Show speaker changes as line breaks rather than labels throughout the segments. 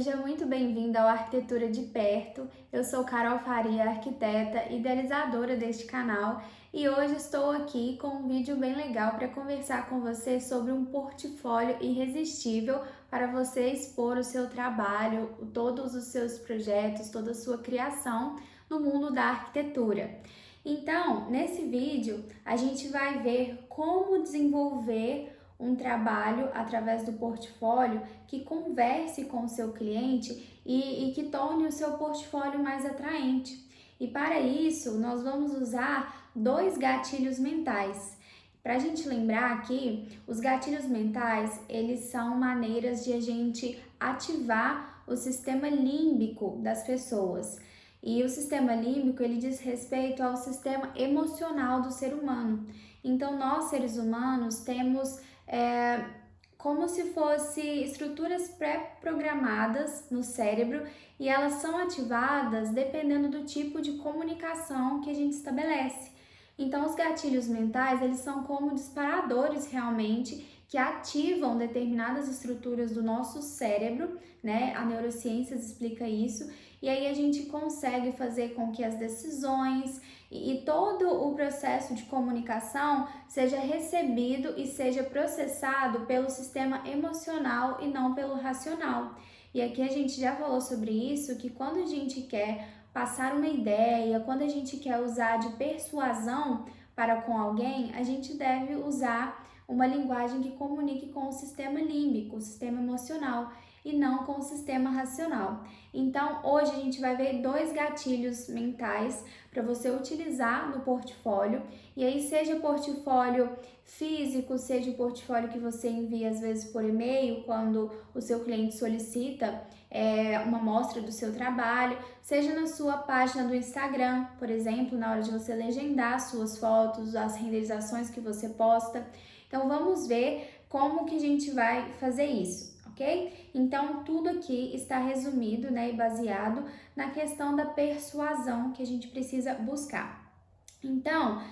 Seja muito bem-vindo ao Arquitetura de Perto. Eu sou Carol Faria, arquiteta, idealizadora deste canal, e hoje estou aqui com um vídeo bem legal para conversar com você sobre um portfólio irresistível para você expor o seu trabalho, todos os seus projetos, toda a sua criação no mundo da arquitetura. Então, nesse vídeo, a gente vai ver como desenvolver um trabalho através do portfólio que converse com o seu cliente e que torne o seu portfólio mais atraente. E para isso, nós vamos usar dois gatilhos mentais. Para a gente lembrar aqui, os gatilhos mentais, eles são maneiras de a gente ativar o sistema límbico das pessoas. E o sistema límbico, ele diz respeito ao sistema emocional do ser humano. Então, nós, seres humanos, temos como se fossem estruturas pré-programadas no cérebro e elas são ativadas dependendo do tipo de comunicação que a gente estabelece. Então, os gatilhos mentais, eles são como disparadores realmente que ativam determinadas estruturas do nosso cérebro, né? A neurociência explica isso, e aí a gente consegue fazer com que as decisões e todo o processo de comunicação seja recebido e seja processado pelo sistema emocional e não pelo racional. E aqui a gente já falou sobre isso, que quando a gente quer passar uma ideia, quando a gente quer usar de persuasão para com alguém, a gente deve usar uma linguagem que comunique com o sistema límbico, o sistema emocional, e não com o sistema racional. Então, hoje a gente vai ver dois gatilhos mentais para você utilizar no portfólio, e aí seja portfólio físico, seja o portfólio que você envia às vezes por e-mail, quando o seu cliente solicita uma amostra do seu trabalho, seja na sua página do Instagram, por exemplo, na hora de você legendar suas fotos, as renderizações que você posta. Então, vamos ver como que a gente vai fazer isso, ok? Então, tudo aqui está resumido, né, e baseado na questão da persuasão que a gente precisa buscar. Então,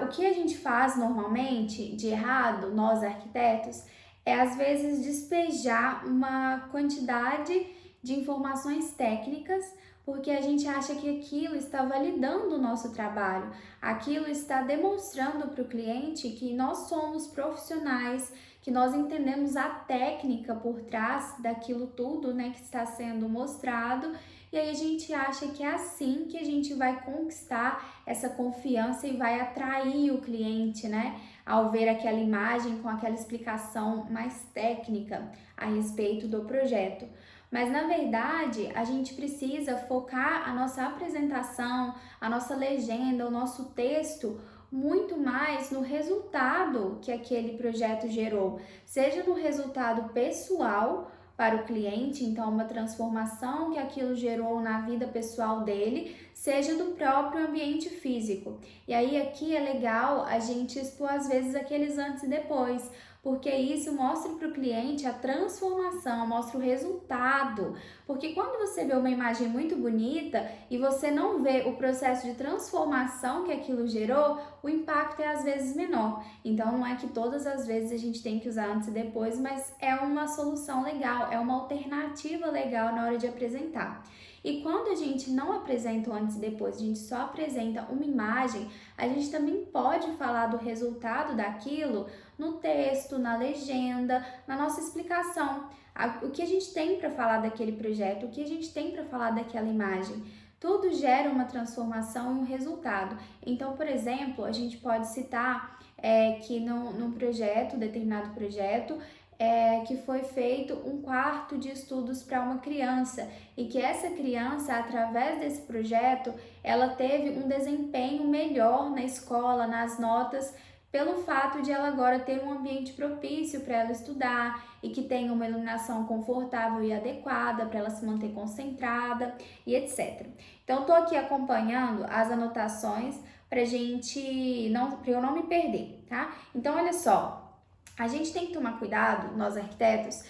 o que a gente faz normalmente de errado, nós arquitetos, é às vezes despejar uma quantidade de informações técnicas porque a gente acha que aquilo está validando o nosso trabalho, aquilo está demonstrando para o cliente que nós somos profissionais, que nós entendemos a técnica por trás daquilo tudo, né, que está sendo mostrado, e aí a gente acha que é assim que a gente vai conquistar essa confiança e vai atrair o cliente, né, ao ver aquela imagem com aquela explicação mais técnica a respeito do projeto. Mas, na verdade, a gente precisa focar a nossa apresentação, a nossa legenda, o nosso texto muito mais no resultado que aquele projeto gerou, seja no resultado pessoal para o cliente, então uma transformação que aquilo gerou na vida pessoal dele, seja do próprio ambiente físico. E aí aqui é legal a gente expor às vezes aqueles antes e depois, porque isso mostra para o cliente a transformação, mostra o resultado. Porque quando você vê uma imagem muito bonita e você não vê o processo de transformação que aquilo gerou, o impacto é às vezes menor. Então não é que todas as vezes a gente tem que usar antes e depois, mas é uma solução legal, é uma alternativa legal na hora de apresentar. E quando a gente não apresenta o antes e depois, a gente só apresenta uma imagem, a gente também pode falar do resultado daquilo no texto, na legenda, na nossa explicação. O que a gente tem para falar daquele projeto, o que a gente tem para falar daquela imagem. Tudo gera uma transformação e um resultado. Então, por exemplo, a gente pode citar que num projeto, determinado projeto, que foi feito um quarto de estudos para uma criança e que essa criança, através desse projeto, ela teve um desempenho melhor na escola, nas notas, pelo fato de ela agora ter um ambiente propício para ela estudar e que tenha uma iluminação confortável e adequada para ela se manter concentrada e etc. Então, estou aqui acompanhando as anotações para eu não me perder, tá? Então, olha só. A gente tem que tomar cuidado, nós arquitetos,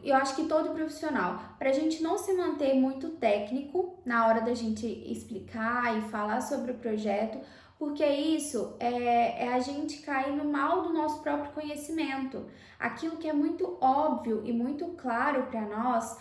eu acho que todo profissional, para a gente não se manter muito técnico na hora da gente explicar e falar sobre o projeto, porque isso é a gente cair no mal do nosso próprio conhecimento. Aquilo que é muito óbvio e muito claro para nós,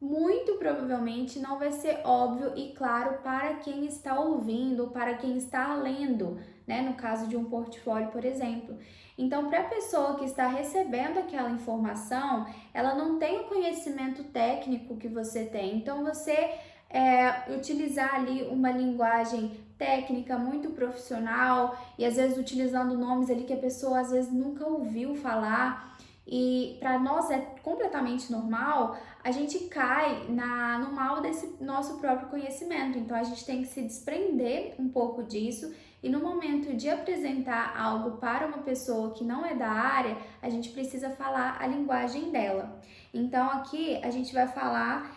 muito provavelmente não vai ser óbvio e claro para quem está ouvindo, para quem está lendo, né? No caso de um portfólio, por exemplo. Então, para a pessoa que está recebendo aquela informação, ela não tem o conhecimento técnico que você tem. Então, você utilizar ali uma linguagem técnica muito profissional e às vezes utilizando nomes ali que a pessoa às vezes nunca ouviu falar. E para nós é completamente normal, a gente cai no mal desse nosso próprio conhecimento. Então a gente tem que se desprender um pouco disso e no momento de apresentar algo para uma pessoa que não é da área, a gente precisa falar a linguagem dela. Então aqui a gente vai falar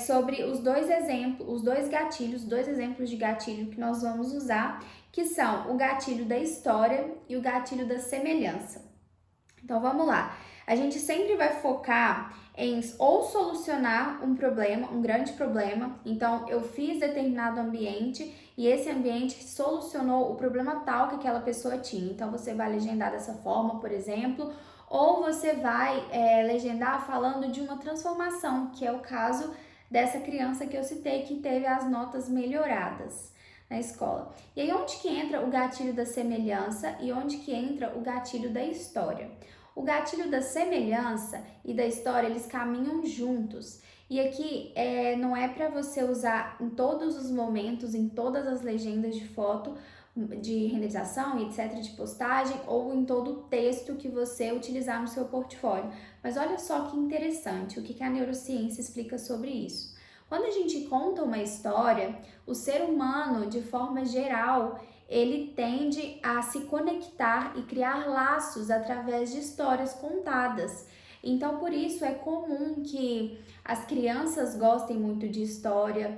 sobre os dois exemplos, os dois gatilhos, dois exemplos de gatilho que nós vamos usar, que são o gatilho da história e o gatilho da semelhança. Então vamos lá. A gente sempre vai focar em ou solucionar um problema, um grande problema. Então eu fiz determinado ambiente e esse ambiente solucionou o problema tal que aquela pessoa tinha. Então você vai legendar dessa forma, por exemplo, ou você vai legendar falando de uma transformação, que é o caso dessa criança que eu citei que teve as notas melhoradas na escola. E aí onde que entra o gatilho da semelhança e onde que entra o gatilho da história? O gatilho da semelhança e da história, eles caminham juntos. E aqui não é para você usar em todos os momentos, em todas as legendas de foto, de renderização e etc, de postagem, ou em todo o texto que você utilizar no seu portfólio. Mas olha só que interessante, o que a neurociência explica sobre isso. Quando a gente conta uma história, o ser humano, de forma geral, ele tende a se conectar e criar laços através de histórias contadas. Então, por isso é comum que as crianças gostem muito de histórias,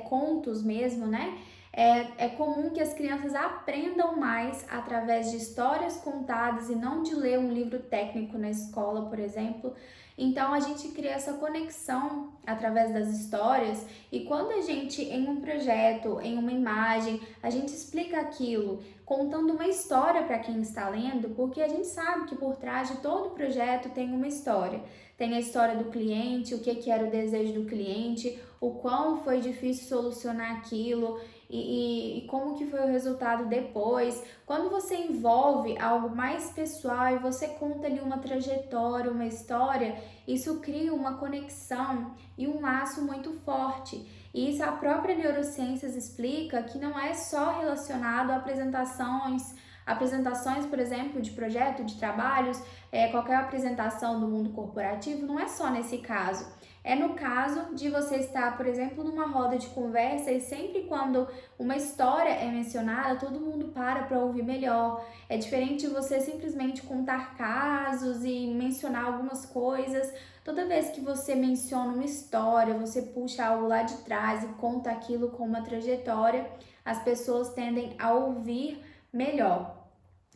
contos mesmo, né? É comum que as crianças aprendam mais através de histórias contadas e não de ler um livro técnico na escola, por exemplo. Então a gente cria essa conexão através das histórias e quando a gente, em um projeto, em uma imagem, a gente explica aquilo contando uma história para quem está lendo, porque a gente sabe que por trás de todo projeto tem uma história. Tem a história do cliente, o que era o desejo do cliente, o quão foi difícil solucionar aquilo e como que foi o resultado depois. Quando você envolve algo mais pessoal e você conta ali uma trajetória, uma história, isso cria uma conexão e um laço muito forte. E isso a própria neurociência explica que não é só relacionado a apresentações, por exemplo, de projeto, de trabalhos, qualquer apresentação do mundo corporativo, não é só nesse caso. É no caso de você estar, por exemplo, numa roda de conversa e sempre quando uma história é mencionada, todo mundo para ouvir melhor. É diferente de você simplesmente contar casos e mencionar algumas coisas. Toda vez que você menciona uma história, você puxa algo lá de trás e conta aquilo com uma trajetória, as pessoas tendem a ouvir melhor.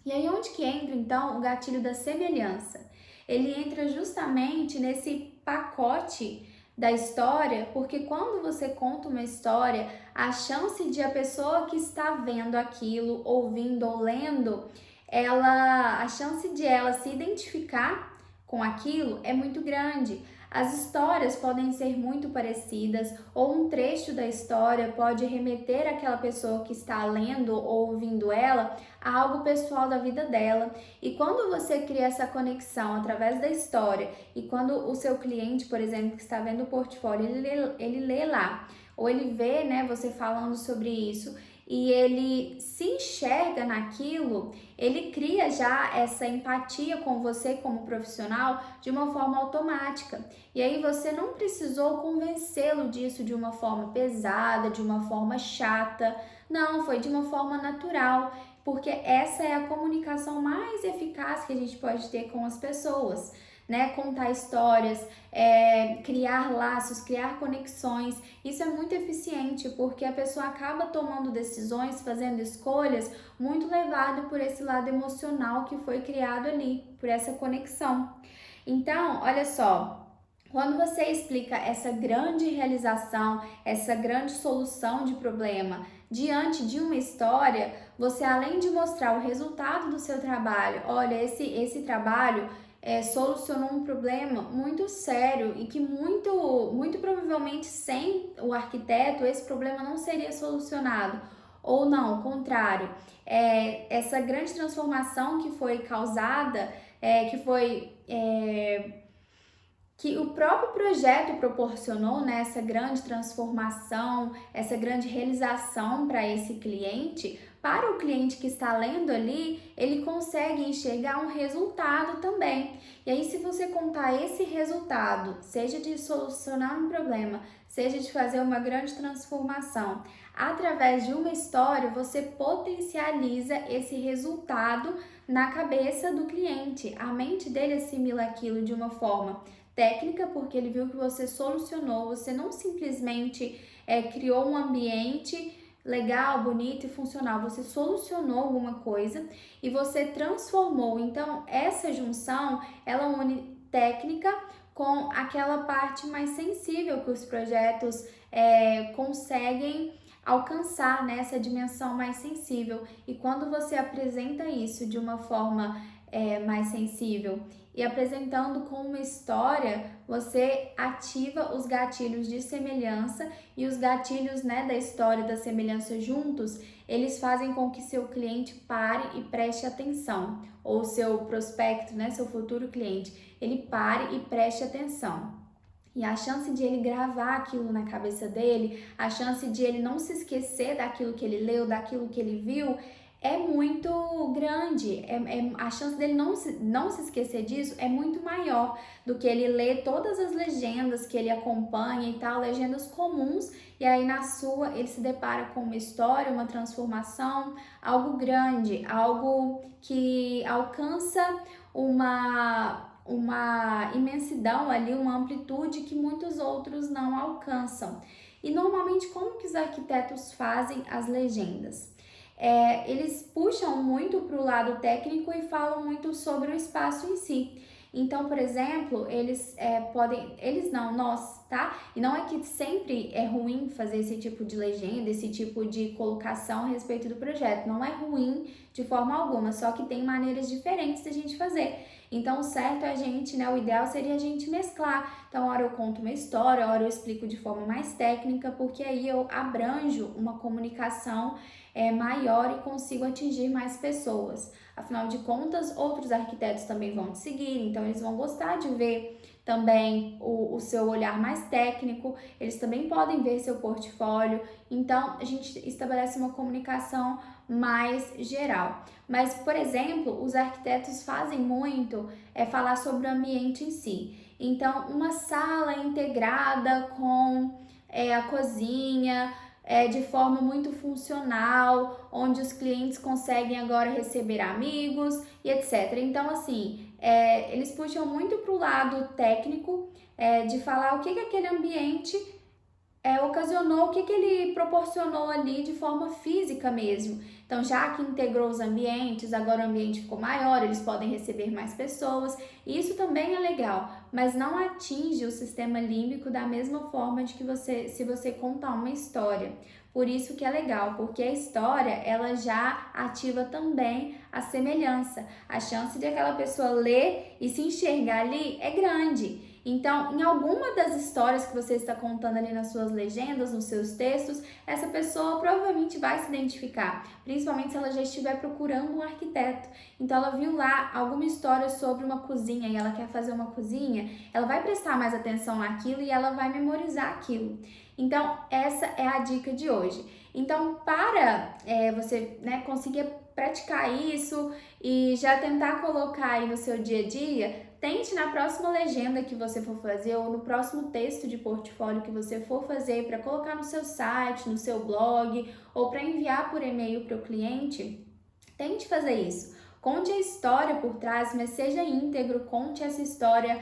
E aí onde que entra então o gatilho da semelhança? Ele entra justamente nesse pacote da história, porque quando você conta uma história, a chance de a pessoa que está vendo aquilo, ouvindo ou lendo, a chance de ela se identificar com aquilo é muito grande. As histórias podem ser muito parecidas, ou um trecho da história pode remeter àquela pessoa que está lendo ou ouvindo ela a algo pessoal da vida dela. E quando você cria essa conexão através da história, e quando o seu cliente, por exemplo, que está vendo o portfólio, ele lê lá, ou ele vê, né, você falando sobre isso, e ele se enxerga naquilo, ele cria já essa empatia com você como profissional de uma forma automática. E aí você não precisou convencê-lo disso de uma forma pesada, de uma forma chata. Não, foi de uma forma natural, porque essa é a comunicação mais eficaz que a gente pode ter com as pessoas. Né, contar histórias, criar laços, criar conexões, isso é muito eficiente porque a pessoa acaba tomando decisões, fazendo escolhas muito levado por esse lado emocional que foi criado ali, por essa conexão. Então, olha só, Quando você explica essa grande realização, essa grande solução de problema diante de uma história, você além de mostrar o resultado do seu trabalho, olha, esse trabalho solucionou um problema muito sério e que muito provavelmente sem o arquiteto esse problema não seria solucionado. Ou não, ao contrário, essa grande transformação que foi causada, que o próprio projeto proporcionou, né, essa grande transformação, essa grande realização para esse cliente, para o cliente que está lendo ali, ele consegue enxergar um resultado também. E aí, se você contar esse resultado, seja de solucionar um problema, seja de fazer uma grande transformação, através de uma história, você potencializa esse resultado na cabeça do cliente. A mente dele assimila aquilo de uma forma técnica, porque ele viu que você solucionou, você não simplesmente criou um ambiente legal, bonito e funcional, você solucionou alguma coisa e você transformou. Então, essa junção, ela une técnica com aquela parte mais sensível que os projetos conseguem alcançar, né, essa dimensão mais sensível. E quando você apresenta isso de uma forma mais sensível e apresentando com uma história, você ativa os gatilhos de semelhança e os gatilhos, né, da história da semelhança juntos, eles fazem com que seu cliente pare e preste atenção, ou seu prospecto, né, seu futuro cliente, ele pare e preste atenção. E a chance de ele gravar aquilo na cabeça dele, a chance de ele não se esquecer daquilo que ele leu, daquilo que ele viu, é muito grande. A chance dele não se esquecer disso é muito maior do que ele ler todas as legendas que ele acompanha e tal, legendas comuns, e aí na sua ele se depara com uma história, uma transformação, algo grande, algo que alcança uma imensidão ali, uma amplitude que muitos outros não alcançam. E normalmente como que os arquitetos fazem as legendas? Eles puxam muito para o lado técnico e falam muito sobre o espaço em si. Então, por exemplo, nós, tá? E não é que sempre é ruim fazer esse tipo de legenda, esse tipo de colocação a respeito do projeto. Não é ruim de forma alguma, só que tem maneiras diferentes de a gente fazer. Então, o certo é a gente, né? O ideal seria a gente mesclar. Então, hora eu conto uma história, hora eu explico de forma mais técnica, porque aí eu abranjo uma comunicação maior e consigo atingir mais pessoas. Afinal de contas, outros arquitetos também vão te seguir, então eles vão gostar de ver também o seu olhar mais técnico, eles também podem ver seu portfólio, então a gente estabelece uma comunicação mais geral. Mas, por exemplo, os arquitetos fazem muito falar sobre o ambiente em si. Então, uma sala integrada com a cozinha, de forma muito funcional, onde os clientes conseguem agora receber amigos e etc. Então, assim, eles puxam muito para o lado técnico, de falar o que aquele ambiente ocasionou, o que ele proporcionou ali de forma física mesmo. Então, já que integrou os ambientes, agora o ambiente ficou maior, eles podem receber mais pessoas, e isso também é legal, mas não atinge o sistema límbico da mesma forma de que se você contar uma história. Por isso que é legal, porque a história, ela já ativa também a semelhança. A chance de aquela pessoa ler e se enxergar ali é grande. Então, em alguma das histórias que você está contando ali nas suas legendas, nos seus textos, essa pessoa provavelmente vai se identificar, principalmente se ela já estiver procurando um arquiteto. Então, ela viu lá alguma história sobre uma cozinha e ela quer fazer uma cozinha, ela vai prestar mais atenção naquilo e ela vai memorizar aquilo. Então, essa é a dica de hoje. Então, para você conseguir praticar isso e já tentar colocar aí no seu dia a dia, tente na próxima legenda que você for fazer ou no próximo texto de portfólio que você for fazer para colocar no seu site, no seu blog ou para enviar por e-mail para o cliente, tente fazer isso. Conte a história por trás, mas seja íntegro, conte essa história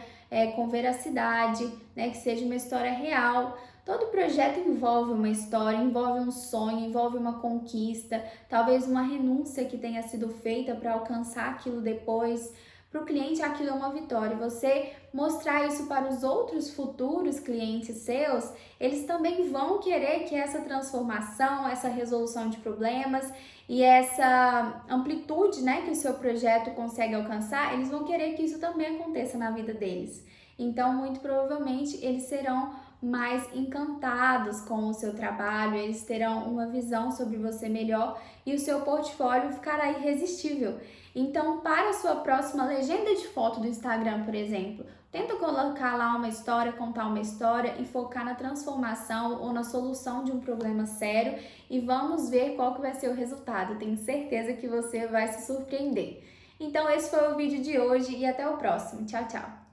com veracidade, né, que seja uma história real. Todo projeto envolve uma história, envolve um sonho, envolve uma conquista, talvez uma renúncia que tenha sido feita para alcançar aquilo depois. para o cliente aquilo é uma vitória. Você mostrar isso para os outros futuros clientes seus, eles também vão querer que essa transformação, essa resolução de problemas e essa amplitude, né, que o seu projeto consegue alcançar, eles vão querer que isso também aconteça na vida deles. Então, muito provavelmente, eles serão mais encantados com o seu trabalho, eles terão uma visão sobre você melhor e o seu portfólio ficará irresistível. Então, para a sua próxima legenda de foto do Instagram, por exemplo, tenta colocar lá uma história, contar uma história e focar na transformação ou na solução de um problema sério e vamos ver qual que vai ser o resultado. Tenho certeza que você vai se surpreender. Então, esse foi o vídeo de hoje e até o próximo. Tchau, tchau!